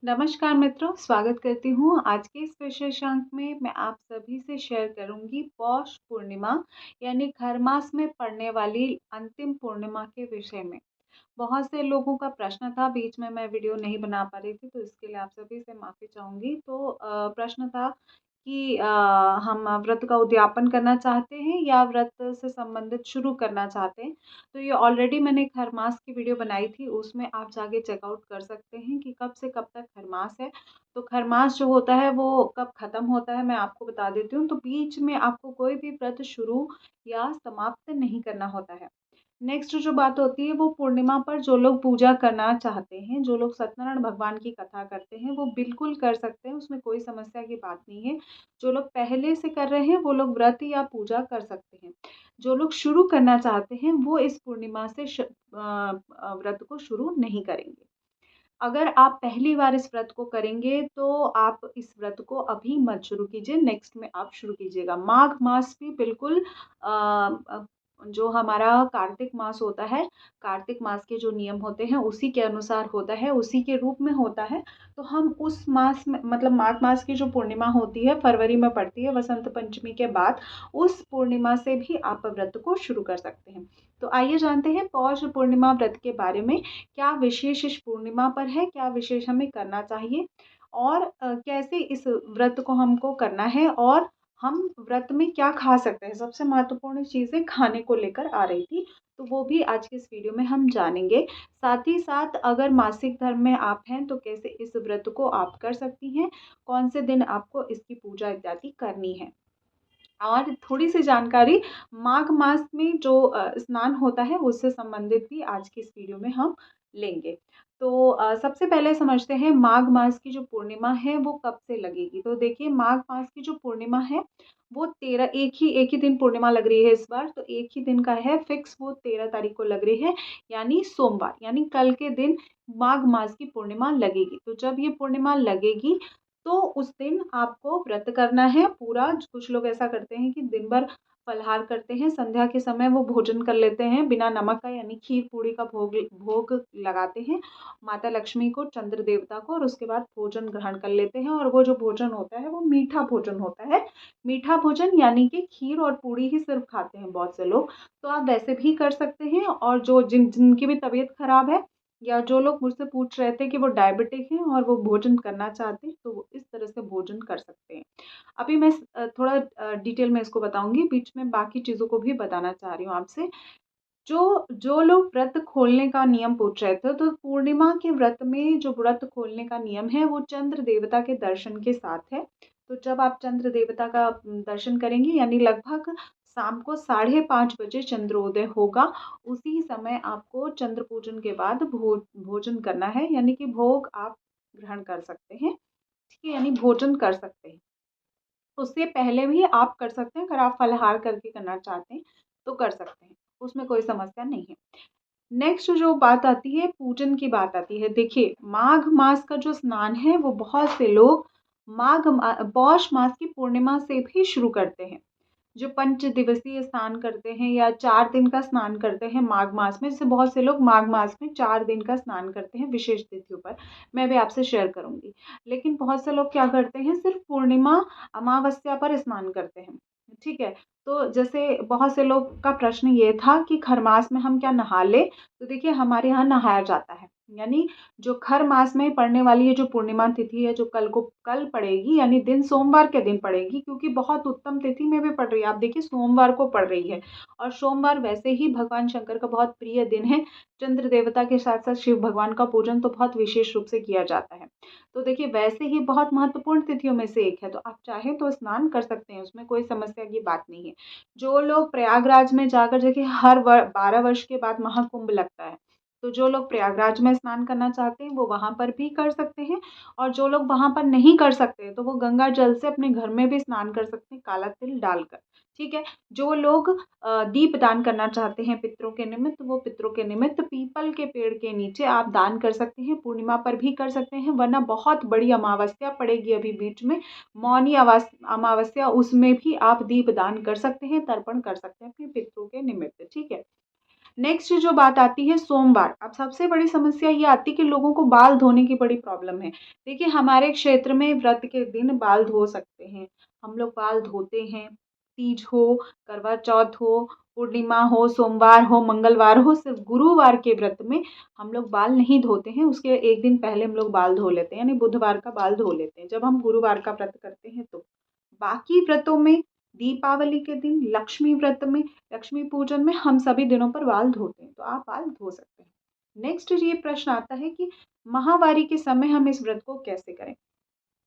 नमस्कार मित्रों, स्वागत करती हूँ। आज के इस विशेषांक में मैं आप सभी से शेयर करूँगी पौष पूर्णिमा यानी खर मास में पड़ने वाली अंतिम पूर्णिमा के विषय में। बहुत से लोगों का प्रश्न था, बीच में मैं वीडियो नहीं बना पा रही थी, तो इसके लिए आप सभी से माफ़ी चाहूँगी। तो प्रश्न था कि हम व्रत का उद्यापन करना चाहते हैं या व्रत से संबंधित शुरू करना चाहते हैं। तो ये ऑलरेडी मैंने खरमास की वीडियो बनाई थी, उसमें आप जाके चेकआउट कर सकते हैं कि कब से कब तक खरमास है। तो खरमास जो होता है वो कब ख़त्म होता है मैं आपको बता देती हूँ। तो बीच में आपको कोई भी व्रत शुरू या समाप्त नहीं करना होता है। नेक्स्ट जो बात होती है वो पूर्णिमा पर जो लोग पूजा करना चाहते हैं, जो लोग सत्यनारायण भगवान की कथा करते हैं, वो बिल्कुल कर सकते हैं, उसमें कोई समस्या की बात नहीं है। जो लोग पहले से कर रहे हैं, वो लोग व्रत या पूजा कर सकते हैं। जो लोग शुरू करना चाहते हैं, वो इस पूर्णिमा से व्रत को शुरू नहीं करेंगे। अगर आप पहली बार इस व्रत को करेंगे, तो आप इस व्रत को अभी मत शुरू कीजिए, नेक्स्ट में आप शुरू कीजिएगा। माघ मास भी बिल्कुल जो हमारा कार्तिक मास होता है, कार्तिक मास के जो नियम होते हैं, उसी के अनुसार होता है, उसी के रूप में होता है। तो हम उस मास में मतलब माघ मास की जो पूर्णिमा होती है, फरवरी में पड़ती है, वसंत पंचमी के बाद, उस पूर्णिमा से भी आप व्रत को शुरू कर सकते हैं। तो आइए जानते हैं पौष पूर्णिमा व्रत के बारे में। क्या विशेष इस पूर्णिमा पर है, क्या विशेष हमें करना चाहिए और कैसे इस व्रत को हमको करना है और हम व्रत में क्या खा सकते हैं। सबसे महत्वपूर्ण चीज़ें खाने को लेकर आ रही थी, तो वो भी आज के इस वीडियो में हम जानेंगे। साथ ही साथ अगर मासिक धर्म में आप हैं तो कैसे इस व्रत को आप कर सकती हैं, कौन से दिन आपको इसकी पूजा इत्यादि करनी है। और थोड़ी-सी जानकारी माघ मास में जो स्नान होता है उससे संबंधित भी आज की इस वीडियो में हम लेंगे। तो सबसे पहले समझते हैं माघ मास की जो पूर्णिमा है वो कब से लगेगी। तो देखिए माघ मास की जो पूर्णिमा है वो 13 एक ही दिन पूर्णिमा लग रही है इस बार, तो एक ही दिन का है फिक्स, वो 13 तारीख को लग रही है यानी सोमवार, यानी कल के दिन माघ मास की पूर्णिमा लगेगी। तो जब ये पूर्णिमा लगेगी तो उस दिन आपको व्रत करना है पूरा। कुछ लोग ऐसा करते हैं कि दिन भर फलाहार करते हैं, संध्या के समय वो भोजन कर लेते हैं बिना नमक का, यानी खीर पूड़ी का भोग भोग लगाते हैं माता लक्ष्मी को, चंद्र देवता को, और उसके बाद भोजन ग्रहण कर लेते हैं। और वो जो भोजन होता है वो मीठा भोजन होता है। मीठा भोजन यानी कि खीर और पूड़ी ही सिर्फ खाते हैं बहुत से लोग। तो आप वैसे भी कर सकते हैं, और जो जिनकी भी तबीयत खराब है या जो लोग मुझसे पूछ रहे थे कि वो डायबिटिक हैं और वो भोजन करना चाहते हैं, तो वो इस तरह से भोजन कर सकते हैं। अभी मैं थोड़ा डिटेल में इसको बताऊँगी, बीच में बाकी चीज़ों को भी बताना चाह रही हूँ आपसे। जो जो लोग व्रत खोलने का नियम पूछ रहे थे, तो पूर्णिमा के व्रत में जो व्रत खोलने का नियम है, वो चंद्र देवता के दर्शन के साथ है। तो जब आप चंद्र देवता का दर्शन करेंगे, यानी लगभग शाम को 5:30 बजे चंद्रोदय होगा, उसी समय आपको चंद्र पूजन के बाद भोजन करना है, यानी कि भोग आप ग्रहण कर सकते हैं, ठीक है? यानी भोजन कर सकते हैं। उससे पहले भी आप कर सकते हैं, अगर आप फलाहार करके करना चाहते हैं, तो कर सकते हैं, उसमें कोई समस्या नहीं है। नेक्स्ट जो बात आती है, पूजन की बात आती है। देखिए, माघ मास का जो स्नान है, वो बहुत से लोग पौष मास की पूर्णिमा से भी शुरू करते हैं। जो पंच दिवसीय स्नान करते हैं या 4 दिन का स्नान करते हैं माघ मास में, जैसे बहुत से लोग माघ मास में 4 दिन का स्नान करते हैं विशेष तिथियों पर, मैं भी आपसे शेयर करूँगी। लेकिन बहुत से लोग क्या करते हैं, सिर्फ़ पूर्णिमा, अमावस्या पर स्नान करते हैं, ठीक है? तो जैसे बहुत से लोग का प्रश्न ये था कि खरमास में हम क्या नहा लें? तो देखिए हमारे यहाँ नहाया जाता है। यानी जो खर मास में पड़ने वाली ये जो पूर्णिमा तिथि है, जो कल पड़ेगी, यानी दिन सोमवार के दिन पड़ेगी, क्योंकि बहुत उत्तम तिथि में भी पड़ रही है। आप देखिए सोमवार को पड़ रही है, और सोमवार वैसे ही भगवान शंकर का बहुत प्रिय दिन है। चंद्र देवता के साथ-साथ शिव भगवान का पूजन तो बहुत विशेष रूप से किया जाता है। तो देखिए वैसे ही बहुत महत्वपूर्ण तिथियों में से एक है, तो आप चाहें तो स्नान कर सकते हैं, उसमें कोई समस्या की बात नहीं है। जो लोग प्रयागराज में जाकर, देखिए हर 12 वर्ष के बाद महाकुंभ लगता है, तो जो लोग प्रयागराज में स्नान करना चाहते हैं वो वहाँ पर भी कर सकते हैं, और जो लोग वहाँ पर नहीं कर सकते तो वो गंगा जल से अपने घर में भी स्नान कर सकते हैं काला तिल डालकर, ठीक है। जो लोग दीप दान करना चाहते हैं पितरों के निमित्त, वो पितरों के निमित्त पीपल के पेड़ के नीचे आप दान कर सकते हैं, पूर्णिमा पर भी कर सकते हैं, वरना बहुत बड़ी अमावस्या पड़ेगी अभी बीच में, मौनी अमावस्या, उसमें भी आप दीप दान कर सकते हैं, तर्पण कर सकते हैं अपने पितरों के निमित्त, ठीक है। नेक्स्ट जो बात आती है सोमवार। अब सबसे बड़ी समस्या ये आती है कि लोगों को बाल धोने की बड़ी प्रॉब्लम है। देखिए हमारे क्षेत्र में व्रत के दिन बाल धो सकते हैं। हम लोग बाल धोते हैं। तीज हो, करवा चौथ हो, पूर्णिमा हो, सोमवार हो, मंगलवार हो, सिर्फ़ गुरुवार के व्रत में हम लोग बाल नहीं धोते हैं। उसके 1 दिन पहले हम लोग बाल धो लेते हैं, यानी बुधवार का बाल धो लेते हैं, जब हम गुरुवार का व्रत करते हैं तो। बाकी व्रतों में दीपावली के दिन, लक्ष्मी व्रत में, लक्ष्मी पूजन में हम सभी दिनों पर बाल धोते हैं, तो आप बाल धो सकते हैं। नेक्स्ट ये प्रश्न आता है कि माहवारी के समय हम इस व्रत को कैसे करें?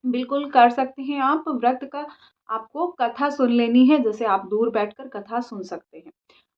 बिल्कुल कर सकते हैं आप। व्रत का आपको कथा सुन लेनी है, जैसे आप दूर बैठकर कथा सुन सकते हैं।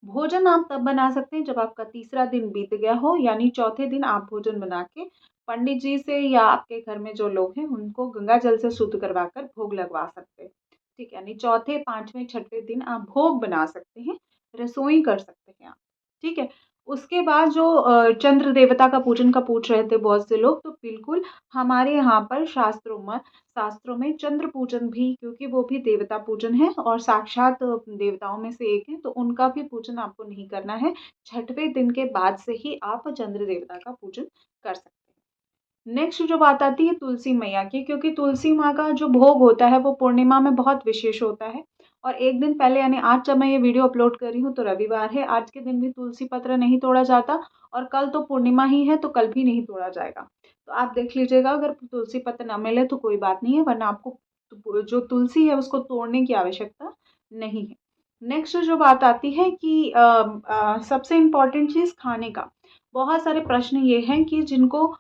भोजन आप तब बना सकते हैं जब आपका तीसरा दिन बीत गया हो, यानी चौथे दिन आप भोजन बना के पंडित जी से या आपके घर में जो लोग हैं उनको गंगा जल से शुद्ध करवा कर भोग लगवा सकते हैं। ठीक है, यानी चौथे, 5वें, 6वें दिन आप भोग बना सकते हैं, रसोई कर सकते हैं आप। ठीक है? उसके बाद जो चंद्र देवता का पूजन का पूछ रहे थे बहुत से लोग, तो बिल्कुल हमारे यहाँ पर शास्त्रों में चंद्र पूजन भी, क्योंकि वो भी देवता पूजन है और साक्षात देवताओं में से एक है, तो उनका भी पूजन आपको नहीं करना है। 6वें दिन के बाद से ही आप चंद्र देवता का पूजन कर सकते हैं। नेक्स्ट जो बात आती है तुलसी मैया की, क्योंकि तुलसी माँ का जो भोग होता है वो पूर्णिमा में बहुत विशेष होता है। और 1 दिन पहले, यानी आज जब मैं ये वीडियो अपलोड कर रही हूँ तो रविवार है, आज के दिन भी तुलसी पत्र नहीं तोड़ा जाता और कल तो पूर्णिमा ही है तो कल भी नहीं तोड़ा जाएगा। तो आप देख लीजिएगा, अगर तुलसी पत्र ना मिले तो कोई बात नहीं है, वरना आपको जो तुलसी है उसको तोड़ने की आवश्यकता नहीं है। नेक्स्ट जो बात आती है कि सबसे इम्पोर्टेंट चीज़ खाने का। बहुत सारे प्रश्न ये हैं कि जिनको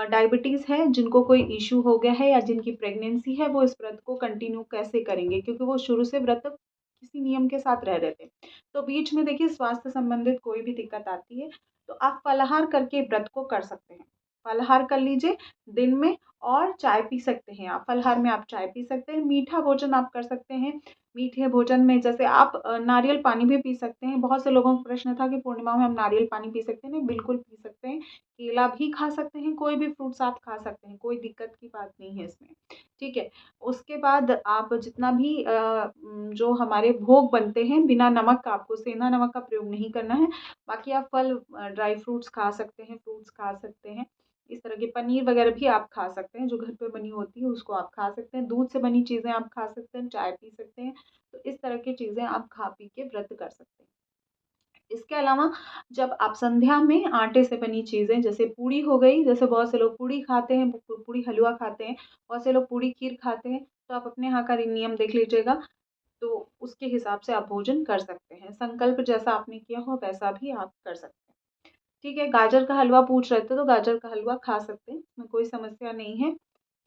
डायबिटीज़ है, जिनको कोई इश्यू हो गया है या जिनकी प्रेगनेंसी है, वो इस व्रत को कंटिन्यू कैसे करेंगे? क्योंकि वो शुरू से व्रत किसी नियम के साथ रह रहे थे। तो बीच में देखिए स्वास्थ्य संबंधित कोई भी दिक्कत आती है, तो आप फलाहार करके व्रत को कर सकते हैं। फलाहार कर लीजिए दिन में और चाय पी सकते हैं आप। फलाहार में आप चाय पी सकते हैं, मीठा भोजन आप कर सकते हैं। मीठे भोजन में जैसे आप नारियल पानी भी पी सकते हैं। बहुत से लोगों का प्रश्न था कि पूर्णिमा में हम नारियल पानी पी सकते हैं? नहीं, बिल्कुल पी सकते हैं। केला भी खा सकते हैं, कोई भी फ्रूट्स आप खा सकते हैं, कोई दिक्कत की बात नहीं है इसमें, ठीक है। उसके बाद आप जितना भी जो हमारे भोग बनते हैं बिना नमक का, आपको सेंधा नमक का प्रयोग नहीं करना है। बाकी आप फल, ड्राई फ्रूट्स खा सकते हैं, फ्रूट्स खा सकते हैं। इस तरह के पनीर वगैरह भी आप खा सकते हैं, जो घर पे बनी होती है उसको आप खा सकते हैं। दूध से बनी चीज़ें आप खा सकते हैं, चाय पी सकते हैं। तो इस तरह की चीज़ें आप खा पी के व्रत कर सकते हैं। इसके अलावा जब आप संध्या में आटे से बनी चीज़ें, जैसे पूड़ी हो गई, जैसे बहुत से लोग पूड़ी खाते हैं, पूड़ी हलवा खाते हैं, बहुत से लोग पूड़ी खीर खाते हैं, तो आप अपने यहाँ का नियम देख लीजिएगा, तो उसके हिसाब से आप भोजन कर सकते हैं। संकल्प जैसा आपने किया हो वैसा भी आप कर सकते हैं। ठीक है, गाजर का हलवा पूछ रहे थे, तो गाजर का हलवा खा सकते हैं, इसमें कोई समस्या नहीं है।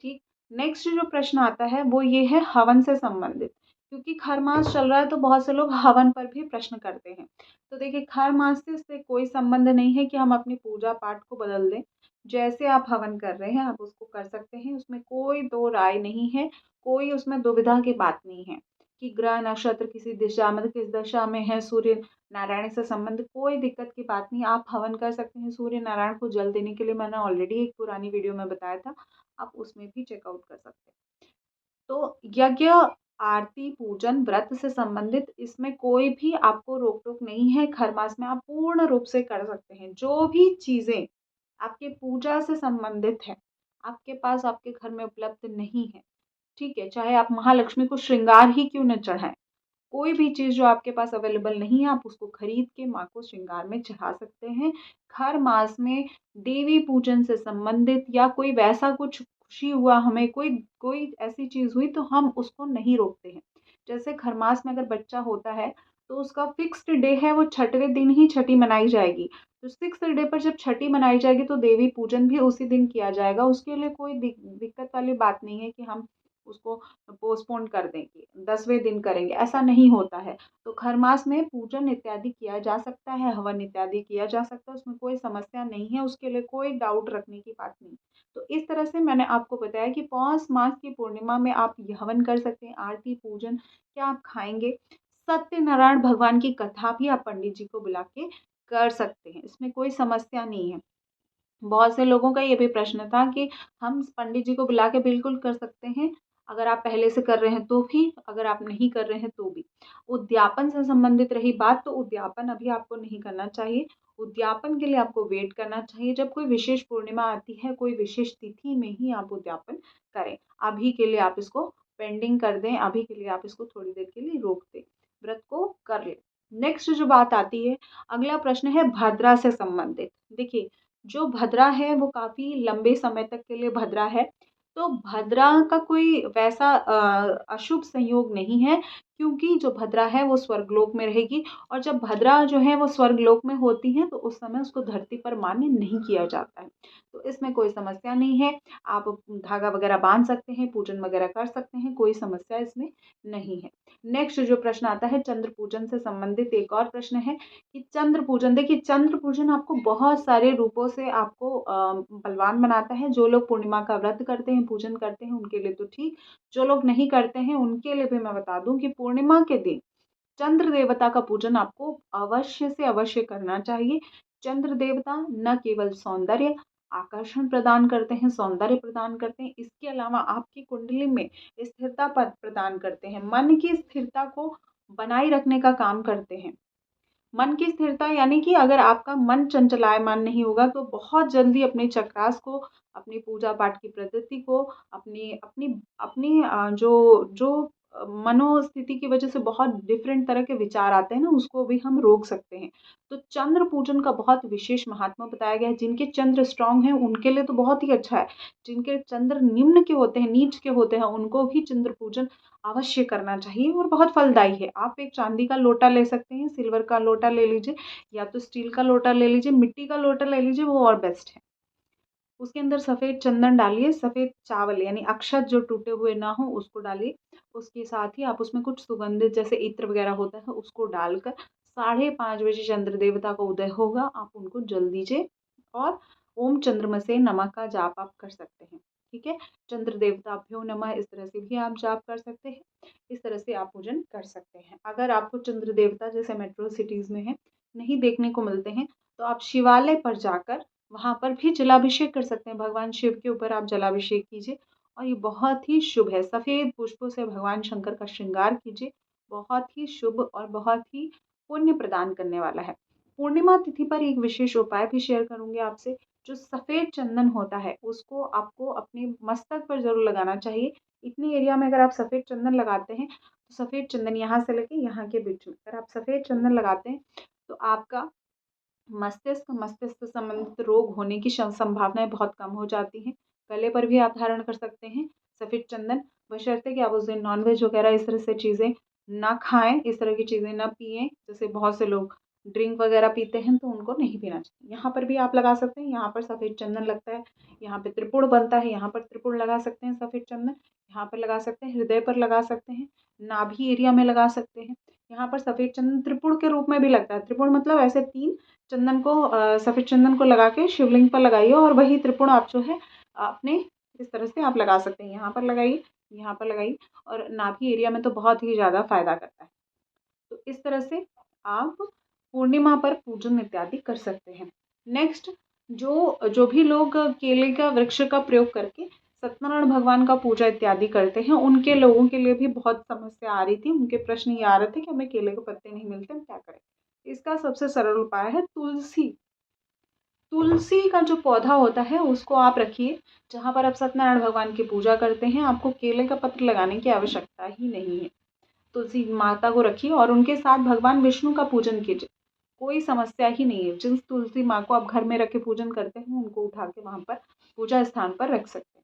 ठीक। नेक्स्ट जो प्रश्न आता है वो ये है हवन से संबंधित, क्योंकि खरमास चल रहा है तो बहुत से लोग हवन पर भी प्रश्न करते हैं। तो देखिए खरमास से कोई संबंध नहीं है कि हम अपनी पूजा पाठ को बदल दें। जैसे आप हवन कर रहे हैं आप उसको कर सकते हैं, उसमें कोई दो राय नहीं है, कोई उसमें दुविधा की बात नहीं है कि ग्रह नक्षत्र किसी दिशा, मतलब किस दशा में है, सूर्य नारायण से संबंधित कोई दिक्कत की बात नहीं। आप हवन कर सकते हैं सूर्य नारायण को जल देने के लिए, मैंने ऑलरेडी एक पुरानी वीडियो में बताया था, आप उसमें भी चेकआउट कर सकते हैं। तो यज्ञ, आरती, पूजन, व्रत से संबंधित इसमें कोई भी आपको रोक-टोक नहीं है। खरमास में आप पूर्ण रूप से कर सकते हैं। जो भी चीज़ें आपकी पूजा से संबंधित हैं, आपके पास आपके घर में उपलब्ध नहीं है, ठीक है? चाहे आप महालक्ष्मी को श्रृंगार ही क्यों न चढ़ाएँ, कोई भी चीज़ जो आपके पास अवेलेबल नहीं है, आप उसको खरीद के माँ को श्रृंगार में चढ़ा सकते हैं। हर मास में देवी पूजन से संबंधित या कोई वैसा कुछ खुशी हुआ हमें, कोई कोई ऐसी चीज़ हुई तो हम उसको नहीं रोकते हैं। जैसे खरमास में अगर बच्चा होता है, तो उसका फ़िक्स्ड डे है, वो 6वें दिन ही छठी मनाई जाएगी। तो 6th डे पर जब छठी मनाई जाएगी तो देवी पूजन भी उसी दिन किया जाएगा। उसके लिए कोई दिक्कत वाली बात नहीं है कि हम उसको पोस्टपोन कर देंगे, 10वें दिन करेंगे, ऐसा नहीं होता है। तो खरमास में पूजन इत्यादि किया जा सकता है, हवन इत्यादि किया जा सकता है, उसमें कोई समस्या नहीं है, उसके लिए कोई डाउट रखने की बात नहीं। तो इस तरह से मैंने आपको बताया कि पौष मास की पूर्णिमा में आप ये हवन कर सकते हैं, आरती, पूजन, क्या आप खाएँगे? सत्यनारायण भगवान की कथा भी आप पंडित जी को बुला के कर सकते हैं, इसमें कोई समस्या नहीं है। बहुत से लोगों का ये भी प्रश्न था कि हम पंडित जी को बुला के बिल्कुल कर सकते हैं, अगर आप पहले से कर रहे हैं तो भी, अगर आप नहीं कर रहे हैं तो भी। उद्यापन से संबंधित रही बात, तो उद्यापन अभी आपको नहीं करना चाहिए। उद्यापन के लिए आपको वेट करना चाहिए। जब कोई विशेष पूर्णिमा आती है, कोई विशेष तिथि में ही आप उद्यापन करें। अभी के लिए आप इसको पेंडिंग कर दें, अभी के लिए आप इसको थोड़ी देर के लिए रोक दें, व्रत को कर लें। नेक्स्ट जो बात आती है, अगला प्रश्न है भद्रा से संबंधित। देखिए, जो भद्रा है वो काफ़ी लंबे समय तक के लिए भद्रा है। तो भद्रा का कोई वैसा अशुभ संयोग नहीं है, क्योंकि जो भद्रा है वो स्वर्गलोक में रहेगी, और जब भद्रा जो है वो स्वर्गलोक में होती हैं तो उस समय उसको धरती पर मान्य नहीं किया जाता है। तो इसमें कोई समस्या नहीं है, आप धागा वगैरह बांध सकते हैं, पूजन वगैरह कर सकते हैं, कोई समस्या इसमें नहीं है। नेक्स्ट जो प्रश्न आता है चंद्र पूजन से संबंधित एक और प्रश्न है कि चंद्र पूजन, देखिए चंद्र पूजन आपको बहुत सारे रूपों से आपको बलवान बनाता है। जो लोग पूर्णिमा का व्रत करते हैं, पूजन करते हैं, उनके लिए तो ठीक, जो लोग नहीं करते हैं उनके लिए भी मैं बता दूं कि पूर्णिमा के दिन चंद्र देवता का पूजन आपको अवश्य से अवश्य करना चाहिए। चंद्र देवता न केवल सौंदर्य आकर्षण प्रदान करते हैं, सौंदर्य प्रदान करते हैं, इसके अलावा आपकी कुंडली में स्थिरता पद प्रदान करते हैं, मन की स्थिरता को बनाए रखने का काम करते हैं। मन की स्थिरता यानी कि अगर आपका मन चंचलायमान नहीं होगा तो बहुत जल्दी अपने चक्रास को, अपनी पूजा पाठ की पद्धति को, अपनी अपनी अपनी जो जो मनोस्थिति की वजह से बहुत डिफरेंट तरह के विचार आते हैं ना, उसको भी हम रोक सकते हैं। तो चंद्र पूजन का बहुत विशेष महात्मा बताया गया है। जिनके चंद्र स्ट्रांग हैं उनके लिए तो बहुत ही अच्छा है, जिनके चंद्र निम्न के होते हैं, नीच के होते हैं, उनको भी चंद्र पूजन अवश्य करना चाहिए और बहुत फलदायी है। आप एक चांदी का लोटा ले सकते हैं, सिल्वर का लोटा ले लीजिए, या तो स्टील का लोटा ले लीजिए, मिट्टी का लोटा ले लीजिए, वो और बेस्ट है। उसके अंदर सफ़ेद चंदन डालिए, सफ़ेद चावल यानी अक्षत जो टूटे हुए ना हो उसको डालिए। उसके साथ ही आप उसमें कुछ सुगंधित जैसे इत्र वगैरह होता है उसको डालकर 5:30 बजे चंद्र देवता का उदय होगा, आप उनको जल दीजिए और ओम चंद्रमसे नमः का जाप आप कर सकते हैं। ठीक है, चंद्र देवताभ्यो नमः इस तरह से भी आप जाप कर सकते हैं, इस तरह से आप पूजन कर सकते हैं। अगर आपको चंद्र देवता जैसे मेट्रो सिटीज़ में है नहीं देखने को मिलते हैं, तो आप शिवालय पर जाकर वहाँ पर भी जलाभिषेक कर सकते हैं। भगवान शिव के ऊपर आप जलाभिषेक कीजिए और ये बहुत ही शुभ है। सफ़ेद पुष्पों से भगवान शंकर का श्रृंगार कीजिए, बहुत ही शुभ और बहुत ही पुण्य प्रदान करने वाला है। पूर्णिमा तिथि पर एक विशेष उपाय भी शेयर करूँगी आपसे। जो सफ़ेद चंदन होता है उसको आपको अपने मस्तक पर ज़रूर लगाना चाहिए। इतनी एरिया में अगर आप सफ़ेद चंदन लगाते हैं तो सफ़ेद चंदन यहाँ से लेके यहाँ के बीच में अगर आप सफ़ेद चंदन लगाते हैं तो आपका मस्तिष्क मस्तिष्क से संबंधित रोग होने की संभावनाएं बहुत कम हो जाती हैं। गले पर भी आप धारण कर सकते हैं सफ़ेद चंदन, बशर्ते कि आप उस दिन नॉनवेज वगैरह इस तरह से चीज़ें ना खाएं, इस तरह की चीज़ें ना पिएं। जैसे बहुत से लोग ड्रिंक वगैरह पीते हैं तो उनको नहीं पीना चाहिए। यहाँ पर भी आप लगा सकते हैं, यहाँ पर सफ़ेद चंदन लगता है, यहाँ पे त्रिपुण बनता है, यहाँ पर त्रिपुण लगा सकते हैं सफ़ेद चंदन, यहाँ पर लगा सकते हैं, हृदय पर लगा सकते हैं, नाभि एरिया में लगा सकते हैं। यहाँ पर सफ़ेद चंदन त्रिपुण के रूप में भी लगता है। त्रिपुण मतलब ऐसे 3 चंदन को सफ़ेद चंदन को लगा के शिवलिंग पर लगाइए और वही त्रिपुण आप जो है अपने इस तरह से आप लगा सकते हैं। यहाँ पर लगाइए, यहाँ पर लगाइए और नाभि एरिया में तो बहुत ही ज़्यादा फ़ायदा करता है। तो इस तरह से आप पूर्णिमा पर पूजन इत्यादि कर सकते हैं। नेक्स्ट, जो जो भी लोग केले का वृक्ष का प्रयोग करके सत्यनारायण भगवान का पूजा इत्यादि करते हैं, उनके लोगों के लिए भी बहुत समस्या आ रही थी। उनके प्रश्न ये आ रहे थे कि हमें केले के पत्ते नहीं मिलते, हम क्या करें? इसका सबसे सरल उपाय है तुलसी। तुलसी का जो पौधा होता है उसको आप रखिए जहाँ पर आप सत्यनारायण भगवान की पूजा करते हैं। आपको केले का पत्र लगाने की आवश्यकता ही नहीं है। तुलसी माता को रखिए और उनके साथ भगवान विष्णु का पूजन कीजिए, कोई समस्या ही नहीं है। जिस तुलसी माँ को आप घर में रख के पूजन करते हैं उनको उठा के वहाँ पर पूजा स्थान पर रख सकते हैं।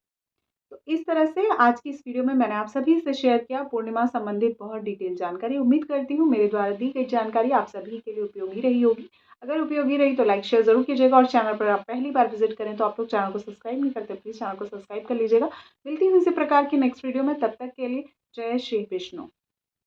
तो इस तरह से आज की इस वीडियो में मैंने आप सभी से शेयर किया पूर्णिमा संबंधित बहुत डिटेल जानकारी। उम्मीद करती हूँ मेरे द्वारा दी गई जानकारी आप सभी के लिए उपयोगी रही होगी। अगर उपयोगी रही तो लाइक शेयर जरूर कीजिएगा और चैनल पर आप पहली बार विजिट करें तो आप लोग चैनल को सब्सक्राइब नहीं करते, प्लीज़ चैनल को सब्सक्राइब कर लीजिएगा। मिलती हूँ इसी प्रकार की नेक्स्ट वीडियो में, तब तक के लिए जय श्री विष्णु।